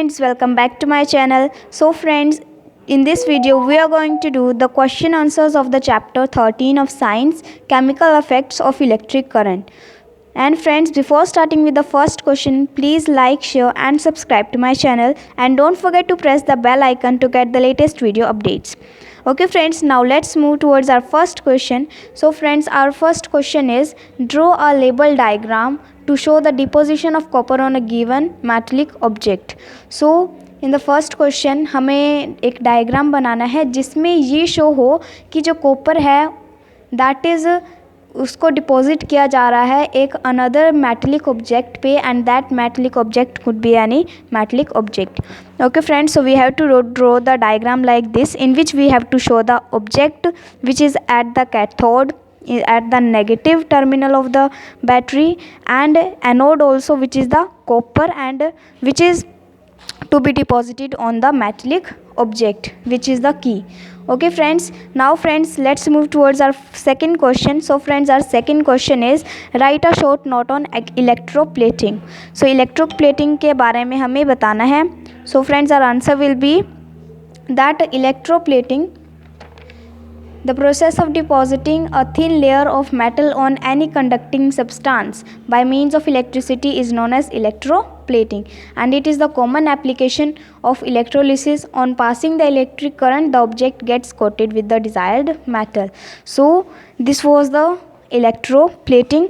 friends, welcome back to my channel. So friends, in this video we are going to do the question answers of the chapter 13 of science, chemical effects of electric current. And friends, before starting with the first question, please like, share and subscribe to my channel, and don't forget to press the bell icon to get the latest video updates. Okay friends, now let's move towards our first question. So friends, our first question is, draw a label diagram to show the deposition of copper on a given metallic object. So in the first question हमें एक diagram बनाना है जिसमें ये show हो कि जो copper है that is उसको डिपॉजिट किया जा रहा है एक अनदर मेटलिक ऑब्जेक्ट पे, and that metallic object could be any metallic object. Okay friends, so we have to draw the diagram like this, in which we have to show the object which is at the cathode, at the negative terminal of the battery, and anode also, which is the copper, and which is to be deposited on the metallic object, which is the key. Okay friends, now friends, let's move towards our second question. So friends, our second question is, write a short note on electroplating. So electroplating के बारे में हमें बताना है. So friends, our answer will be that electroplating, the process of depositing a thin layer of metal on any conducting substance by means of electricity is known as electroplating, and it is the common application of electrolysis. On passing the electric current, the object gets coated with the desired metal. So this was the electroplating.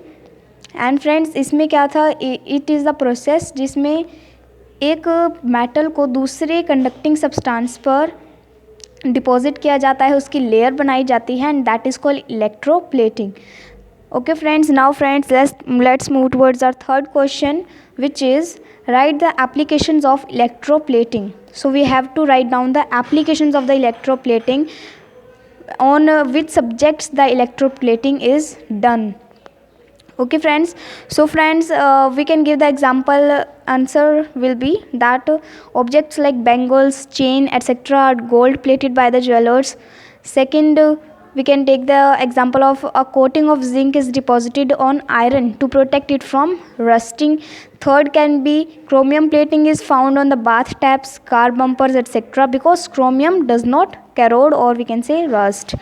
And friends, इसमें क्या था, it is the process जिसमें एक metal को दूसरे conducting substance पर deposit किया जाता है, उसकी लेयर बनाई जाती है, and that is called electroplating. Okay friends, now friends, let's move towards our third question, which is write the applications of electroplating. So we have to write down the applications of the electroplating, on which subjects the electroplating is done. Okay friends, so friends, we can give the example. Answer will be that objects like bangles, chain, etc. are gold plated by the jewelers. Second, we can take the example of a coating of zinc is deposited on iron to protect it from rusting. Third can be chromium plating is found on the bath taps, car bumpers, etc. because chromium does not corrode, or we can say rust.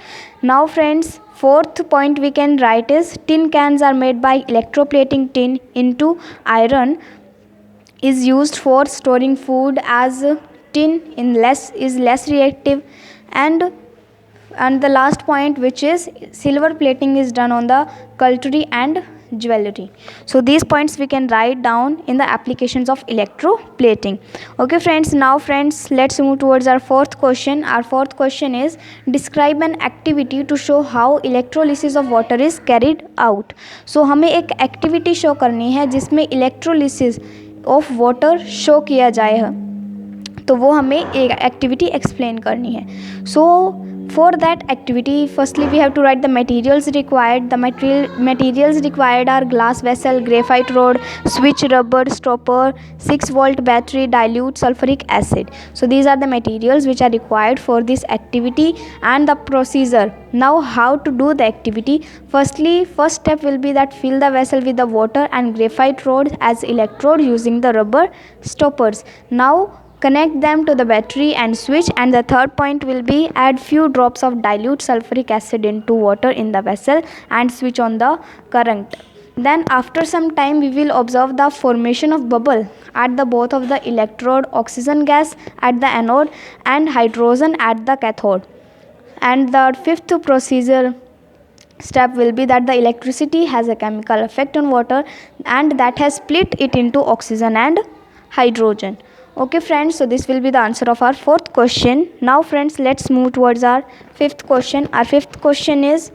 Now friends, fourth point we can write is, tin cans are made by electroplating tin into iron is used for storing food, as tin is less reactive. And the last point, which is silver plating is done on the cutlery and jewelry. So these points we can write down in the applications of electroplating. Okay friends, now friends, let's move towards our fourth question. Our fourth question is, describe an activity to show how electrolysis of water is carried out. So हमें एक activity show करनी है जिसमें electrolysis of water show किया जाए है, तो वो हमें एक एक्टिविटी एक्सप्लेन करनी है. सो for that activity, firstly we have to write the materials required. The materials required are glass vessel, graphite rod, switch, rubber, stopper, 6-volt battery, dilute sulfuric acid. So these are the materials which are required for this activity, and the procedure. Now how to do the activity? Firstly, first step will be that fill the vessel with the water and graphite rod as electrode using the rubber stoppers. Now connect them to the battery and switch. And the third point will be, add few drops of dilute sulfuric acid into water in the vessel and switch on the current. Then after some time we will observe the formation of bubble at the both of the electrode, oxygen gas at the anode and hydrogen at the cathode. And the fifth procedure step will be that the electricity has a chemical effect on water, and that has split it into oxygen and hydrogen. Okay friends, so this will be the answer of our fourth question. Now friends, let's move towards our fifth question. Our fifth question is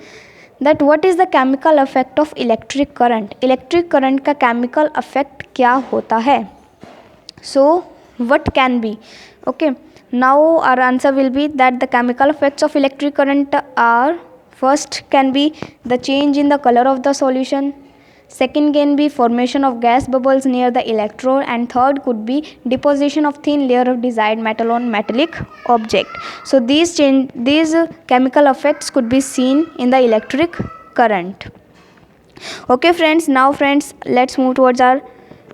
that what is the chemical effect of electric current? Electric current का chemical effect क्या होता है? So what can be? Okay, now our answer will be that the chemical effects of electric current are, first can be the change in the color of the solution. Second can be formation of gas bubbles near the electrode, and third could be deposition of thin layer of desired metal on metallic object. So these chemical effects could be seen in the electric current. Okay friends, now friends, let's move towards our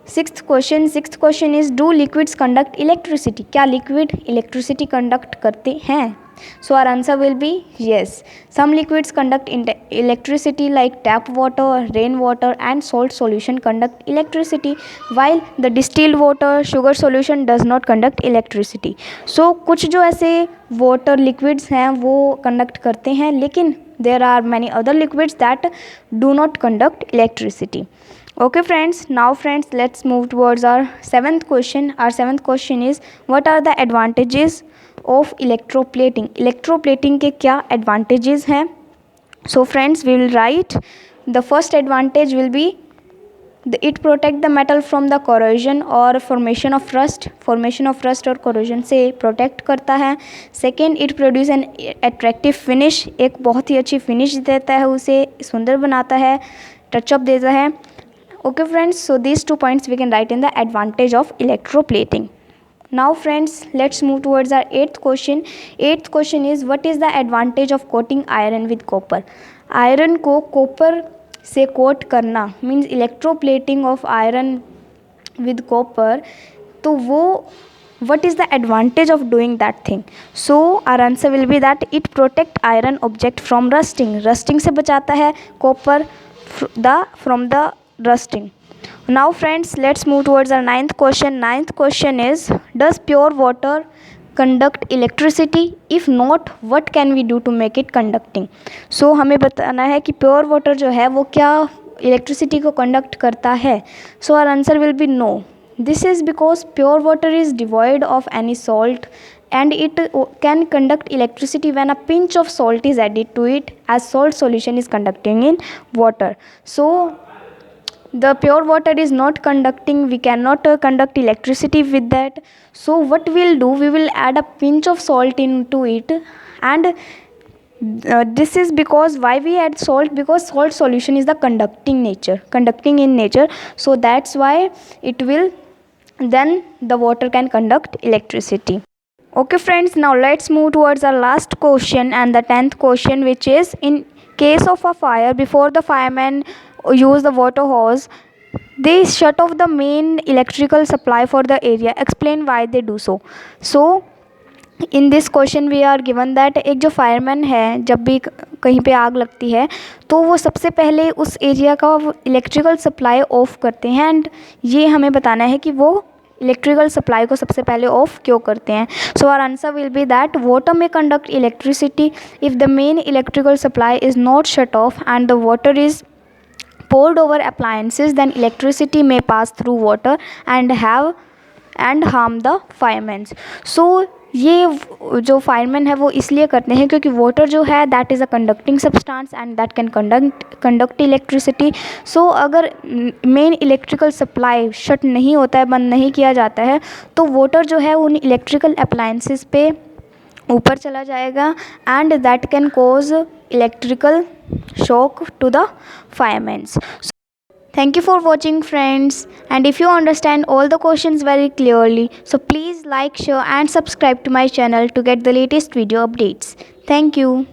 sixth question is do liquids conduct electricity, क्या liquid electricity conduct करते हैं? So our answer will be yes. Some liquids conduct electricity like tap water, rain water and salt solution conduct electricity, while the distilled water, sugar solution does not conduct electricity. So कुछ जो ऐसे water liquids हैं वो conduct करते हैं, लेकिन there are many other liquids that do not conduct electricity. Okay friends, now friends, let's move towards our seventh question. Our seventh question is, what are the advantages of electroplating? Electroplating के क्या advantages हैं? So friends, we will write the first advantage will be it protect the metal from the corrosion or formation of rust. formation of rust और corrosion से protect करता है. Second, it produce an attractive finish, एक बहुत ही अच्छी finish देता है, उसे सुंदर बनाता है, touch up देता है. Okay friends, so these 2 points we can write in the advantage of electroplating. Now friends, let's move towards our eighth question. Eighth question is, what is the advantage of coating iron with copper? Iron को copper से coat करना means electroplating of iron with copper, तो वो what is the advantage of doing that thing? So our answer will be that it protect iron object from rusting. rusting से बचाता है copper from the rusting. Now friends, let's move towards our ninth question. Ninth question is, does pure water conduct electricity? If not, what can we do to make it conducting? So हमें बताना है कि pure water जो है वो क्या electricity को conduct करता है. So our answer will be no. This is because pure water is devoid of any salt and it can conduct electricity when a pinch of salt is added to it, as salt solution is conducting in water. So the pure water is not conducting, we cannot conduct electricity with that. So what we'll do, we will add a pinch of salt into it, and this is because why we add salt, because salt solution is the conducting in nature, so that's why it will, then the water can conduct electricity. Okay friends, now let's move towards our last question and the 10th question, which is, in case of a fire, before the firemen use the water hose, they shut off the main electrical supply for the area. Explain why they do so. So in this question we are given that एक जो fireman है, जब भी कहीं पे आग लगती है तो वो सबसे पहले उस एरिया का इलेक्ट्रिकल सप्लाई ऑफ करते हैं, एंड ये हमें बताना है कि वो इलेक्ट्रिकल सप्लाई को सबसे पहले ऑफ क्यों करते हैं. So our answer will be that water may conduct electricity if the main electrical supply is not shut off and the water is poured over appliances, then electricity may pass through water and harm the firemen. So ये जो fireman है वो इसलिए करते हैं क्योंकि water जो है that is a conducting substance and that can conduct electricity. So अगर मेन इलेक्ट्रिकल सप्लाई शट नहीं होता है, बंद नहीं किया जाता है, तो वाटर जो है उन इलेक्ट्रिकल अप्लायंसेस पे ऊपर चला जाएगा and that can cause electrical shock to the firemen. So, thank you for watching friends, and if you understand all the questions very clearly, so please like, share and subscribe to my channel to get the latest video updates. Thank you.